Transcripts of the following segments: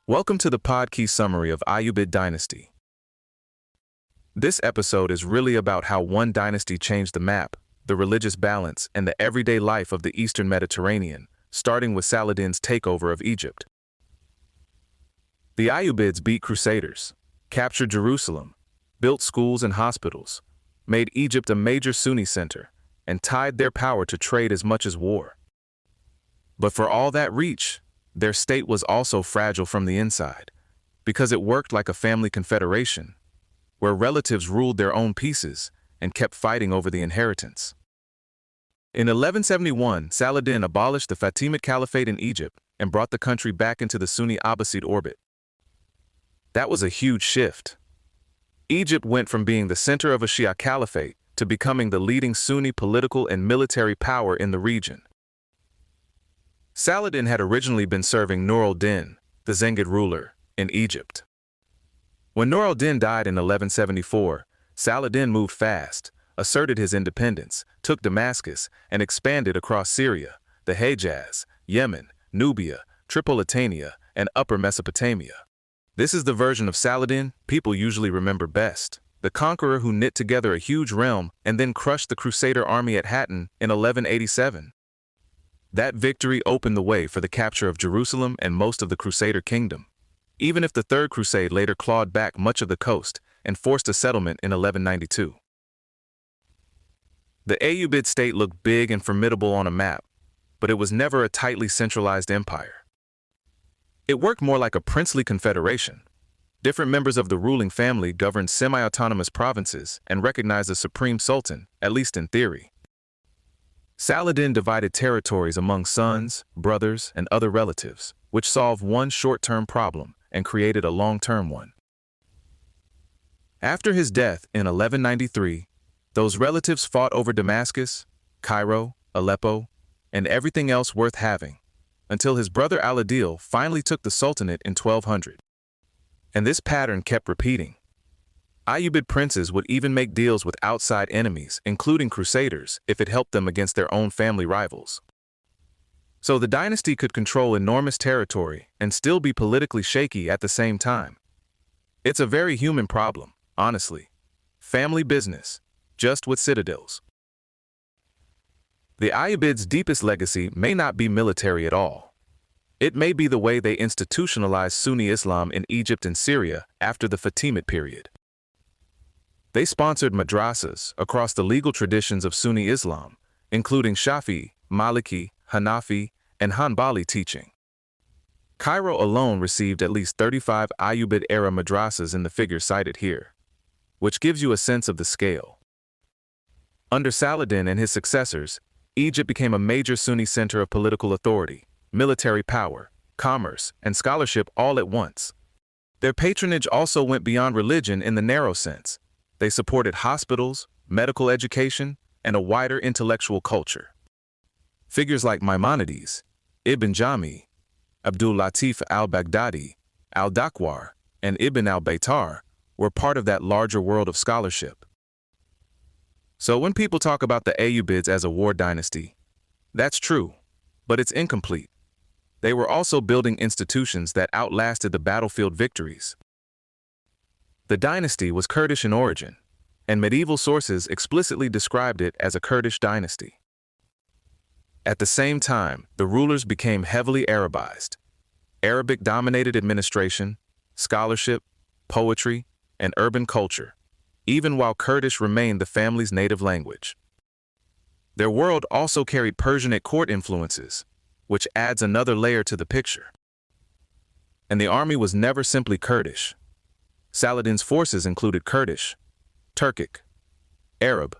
Welcome to the podcast summary of Ayyubid dynasty. This episode is really about how one dynasty changed the map, the religious balance, and the everyday life of the Eastern Mediterranean, starting with Saladin's takeover of Egypt. The Ayyubids beat Crusaders, captured Jerusalem, built schools and hospitals, made Egypt a major Sunni center, and tied their power to trade as much as war. But for all that reach, their state was also fragile from the inside, because it worked like a family confederation, where relatives ruled their own pieces and kept fighting over the inheritance. In 1171, Saladin abolished the Fatimid Caliphate in Egypt and brought the country back into the Sunni Abbasid orbit. That was a huge shift. Egypt went from being the center of a Shia caliphate to becoming the leading Sunni political and military power in the region. Saladin had originally been serving Nur al-Din, the Zengid ruler, in Egypt. When Nur al-Din died in 1174, Saladin moved fast, asserted his independence, took Damascus, and expanded across Syria, the Hejaz, Yemen, Nubia, Tripolitania, and Upper Mesopotamia. This is the version of Saladin people usually remember best, the conqueror who knit together a huge realm and then crushed the Crusader army at Hattin in 1187. That victory opened the way for the capture of Jerusalem and most of the Crusader kingdom, even if the Third Crusade later clawed back much of the coast and forced a settlement in 1192. The Ayyubid state looked big and formidable on a map, but it was never a tightly centralized empire. It worked more like a princely confederation. Different members of the ruling family governed semi-autonomous provinces and recognized a supreme sultan, at least in theory. Saladin divided territories among sons, brothers, and other relatives, which solved one short-term problem and created a long-term one. After his death in 1193, those relatives fought over Damascus, Cairo, Aleppo, and everything else worth having, until his brother Al-Adil finally took the sultanate in 1200. And this pattern kept repeating. Ayyubid princes would even make deals with outside enemies, including Crusaders, if it helped them against their own family rivals. So the dynasty could control enormous territory and still be politically shaky at the same time. It's a very human problem, honestly. Family business, just with citadels. The Ayyubids' deepest legacy may not be military at all. It may be the way they institutionalized Sunni Islam in Egypt and Syria after the Fatimid period. They sponsored madrasas across the legal traditions of Sunni Islam, including Shafi'i, Maliki, Hanafi, and Hanbali teaching. Cairo alone received at least 35 Ayyubid-era madrasas in the figure cited here, which gives you a sense of the scale. Under Saladin and his successors, Egypt became a major Sunni center of political authority, military power, commerce, and scholarship all at once. Their patronage also went beyond religion in the narrow sense. They supported hospitals, medical education, and a wider intellectual culture. Figures like Maimonides, Ibn Jami, Abdul Latif al-Baghdadi, al-Dakwar, and Ibn al-Baytar were part of that larger world of scholarship. So when people talk about the Ayyubids as a war dynasty, that's true, but it's incomplete. They were also building institutions that outlasted the battlefield victories. The dynasty was Kurdish in origin, and medieval sources explicitly described it as a Kurdish dynasty. At the same time, the rulers became heavily Arabized. Arabic-dominated administration, scholarship, poetry, and urban culture, even while Kurdish remained the family's native language. Their world also carried Persianate court influences, which adds another layer to the picture. And the army was never simply Kurdish. Saladin's forces included Kurdish, Turkic, Arab,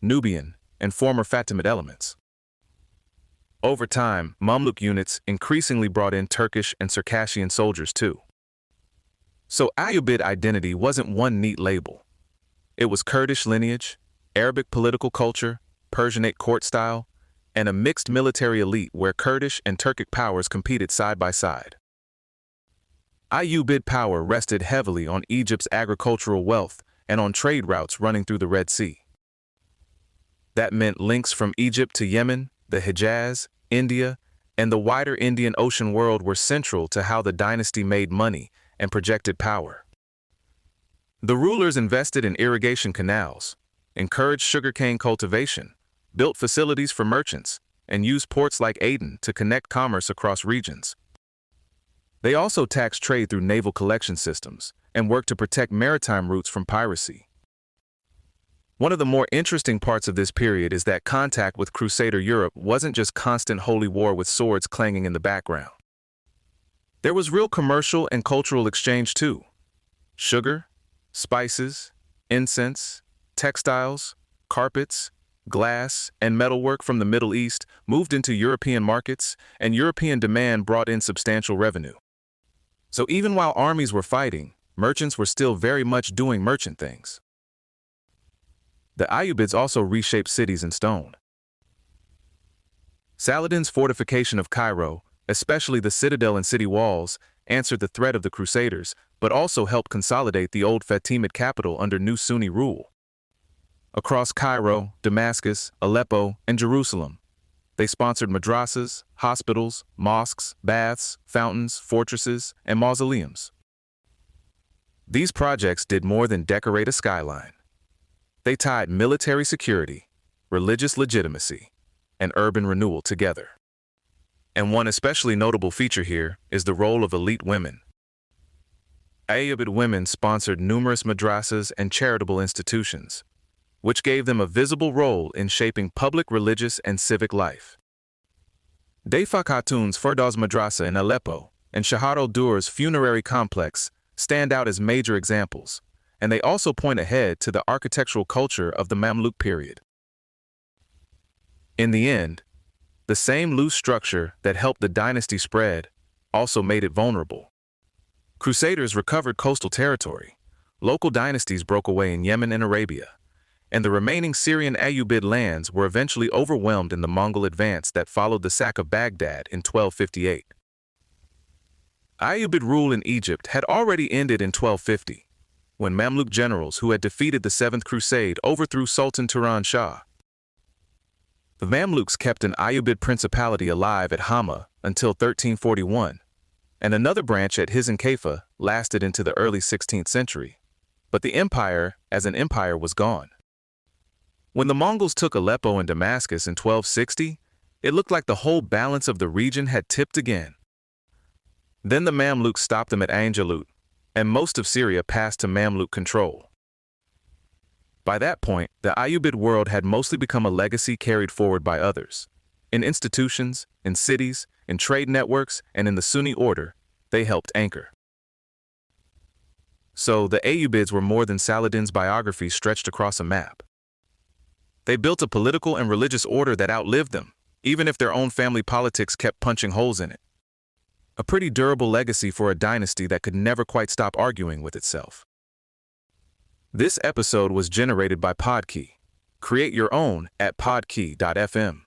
Nubian, and former Fatimid elements. Over time, Mamluk units increasingly brought in Turkish and Circassian soldiers too. So Ayyubid identity wasn't one neat label. It was Kurdish lineage, Arabic political culture, Persianate court style, and a mixed military elite where Kurdish and Turkic powers competed side by side. Ayyubid power rested heavily on Egypt's agricultural wealth and on trade routes running through the Red Sea. That meant links from Egypt to Yemen, the Hejaz, India, and the wider Indian Ocean world were central to how the dynasty made money and projected power. The rulers invested in irrigation canals, encouraged sugarcane cultivation, built facilities for merchants, and used ports like Aden to connect commerce across regions. They also taxed trade through naval collection systems and worked to protect maritime routes from piracy. One of the more interesting parts of this period is that contact with Crusader Europe wasn't just constant holy war with swords clanging in the background. There was real commercial and cultural exchange too. Sugar, spices, incense, textiles, carpets, glass, and metalwork from the Middle East moved into European markets, and European demand brought in substantial revenue. So even while armies were fighting, merchants were still very much doing merchant things. The Ayyubids also reshaped cities in stone. Saladin's fortification of Cairo, especially the citadel and city walls, answered the threat of the Crusaders, but also helped consolidate the old Fatimid capital under new Sunni rule. Across Cairo, Damascus, Aleppo, and Jerusalem, they sponsored madrasas, hospitals, mosques, baths, fountains, fortresses, and mausoleums. These projects did more than decorate a skyline. They tied military security, religious legitimacy, and urban renewal together. And one especially notable feature here is the role of elite women. Ayyubid women sponsored numerous madrasas and charitable institutions, which gave them a visible role in shaping public religious and civic life. Defa Khatun's Firdaus Madrasa in Aleppo and Shahar al-Durr's funerary complex stand out as major examples, and they also point ahead to the architectural culture of the Mamluk period. In the end, the same loose structure that helped the dynasty spread also made it vulnerable. Crusaders recovered coastal territory, local dynasties broke away in Yemen and Arabia, and the remaining Syrian Ayyubid lands were eventually overwhelmed in the Mongol advance that followed the sack of Baghdad in 1258. Ayyubid rule in Egypt had already ended in 1250, when Mamluk generals who had defeated the Seventh Crusade overthrew Sultan Turan Shah. The Mamluks kept an Ayyubid principality alive at Hama until 1341, and another branch at Hizn Kaifa lasted into the early 16th century, but the empire as an empire was gone. When the Mongols took Aleppo and Damascus in 1260, it looked like the whole balance of the region had tipped again. Then the Mamluks stopped them at Ain Jalut, and most of Syria passed to Mamluk control. By that point, the Ayyubid world had mostly become a legacy carried forward by others. In institutions, in cities, in trade networks, and in the Sunni order, they helped anchor. So the Ayyubids were more than Saladin's biography stretched across a map. They built a political and religious order that outlived them, even if their own family politics kept punching holes in it. A pretty durable legacy for a dynasty that could never quite stop arguing with itself. This episode was generated by Podkey. Create your own at podkey.fm.